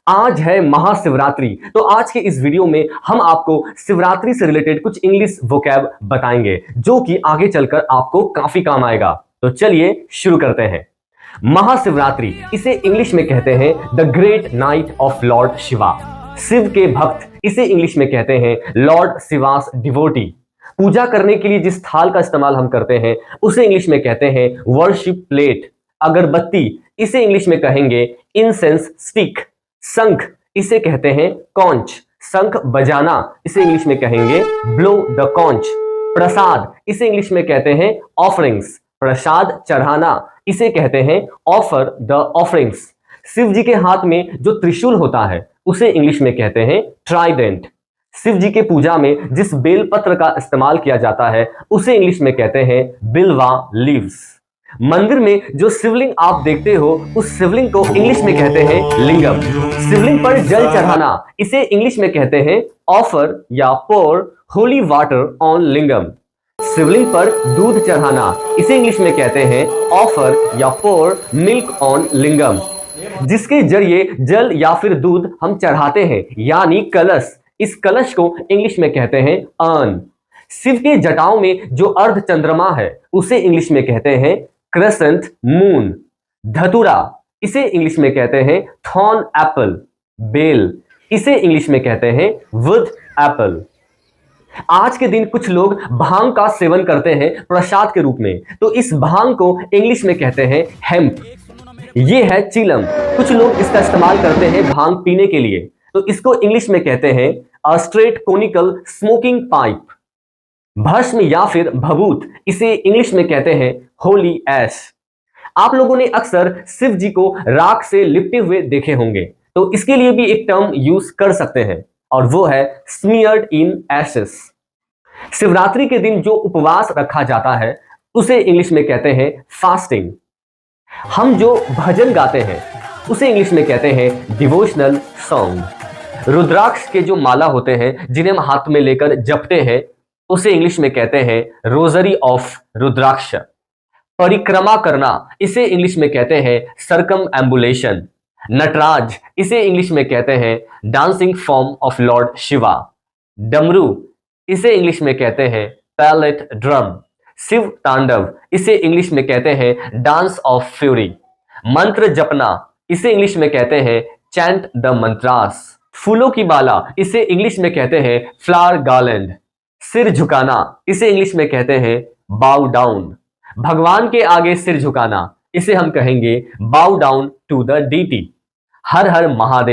आज है महाशिवरात्रि। तो आज के इस वीडियो में हम आपको शिवरात्रि से रिलेटेड कुछ इंग्लिश वोकैब बताएंगे जो कि आगे चलकर आपको काफी काम आएगा। तो चलिए शुरू करते हैं। महाशिवरात्रि, इसे इंग्लिश में कहते हैं the great night of lord Shiva. Shiva के भक्त, इसे इंग्लिश में कहते हैं लॉर्ड शिवास डिवोटी। पूजा करने के लिए जिस थाल का इस्तेमाल हम करते हैं उसे इंग्लिश में कहते हैं वर्शिप प्लेट। अगरबत्ती, इसे इंग्लिश में कहेंगे इंसेंस स्टिक। शंख, इसे कहते हैं कॉन्च। शंख बजाना, इसे इंग्लिश में कहेंगे ब्लो द कॉन्च। प्रसाद, इसे इंग्लिश में कहते हैं ऑफरिंग्स। प्रसाद चढ़ाना, इसे कहते हैं ऑफर द ऑफरिंग्स। शिव जी के हाथ में जो त्रिशूल होता है उसे इंग्लिश में कहते हैं ट्राइडेंट। शिव जी के पूजा में जिस बेल पत्र का इस्तेमाल किया जाता है उसे इंग्लिश में कहते हैं बिल्वा लीव्स। मंदिर में जो शिवलिंग आप देखते हो उस शिवलिंग को इंग्लिश में कहते हैं लिंगम। शिवलिंग पर जल चढ़ाना, इसे इंग्लिश में कहते हैं ऑफर या पोर होली वाटर ऑन लिंगम। शिवलिंग पर दूध चढ़ाना, इसे इंग्लिश में कहते हैं ऑफर या पोर मिल्क ऑन लिंगम। जिसके जरिए जल या फिर दूध हम चढ़ाते हैं यानी कलश, इस कलश को इंग्लिश में कहते हैं अर्न। शिव के जटाओं में जो अर्ध चंद्रमा है उसे इंग्लिश में कहते हैं क्रेसेंट मून। धतूरा, इसे इंग्लिश में कहते हैं थॉर्न एप्पल। बेल, इसे इंग्लिश में कहते हैं वुड एप्पल। आज के दिन कुछ लोग भांग का सेवन करते हैं प्रसाद के रूप में, तो इस भांग को इंग्लिश में कहते हैं हेम्प। ये है चीलम। कुछ लोग इसका इस्तेमाल करते हैं भांग पीने के लिए, तो इसको इंग्लिश में कहते हैं a straight conical smoking pipe. भस्म या फिर भभूत, इसे इंग्लिश में कहते हैं होली ऐश। आप लोगों ने अक्सर शिव जी को राख से लिपटे हुए देखे होंगे, तो इसके लिए भी एक टर्म यूज कर सकते हैं और वो है स्मीयर्ड इन एशेस। शिवरात्रि के दिन जो उपवास रखा जाता है उसे इंग्लिश में कहते हैं फास्टिंग। हम जो भजन गाते हैं उसे इंग्लिश में कहते हैं डिवोशनल सॉन्ग। रुद्राक्ष के जो माला होते हैं जिन्हें हम हाथ में लेकर जपते हैं उसे इंग्लिश में कहते हैं रोजरी ऑफ रुद्राक्ष। परिक्रमा करना, इसे इंग्लिश में कहते हैं सरकम एम्बुलेशन। नटराज, इसे इंग्लिश में कहते हैं dancing form of lord Shiva. डमरू, इसे इंग्लिश में कहते हैं पैलेट ड्रम। शिव तांडव, इसे इंग्लिश में कहते हैं डांस ऑफ फ्यूरी। मंत्र जपना, इसे इंग्लिश में कहते हैं चैंट द मंत्रास। फूलों की माला, इसे इंग्लिश में कहते हैं फ्लावर गार्लैंड। सिर झुकाना, इसे इंग्लिश में कहते हैं बाउ डाउन। भगवान के आगे सिर झुकाना, इसे हम कहेंगे bow down to the deity. हर हर महादेव।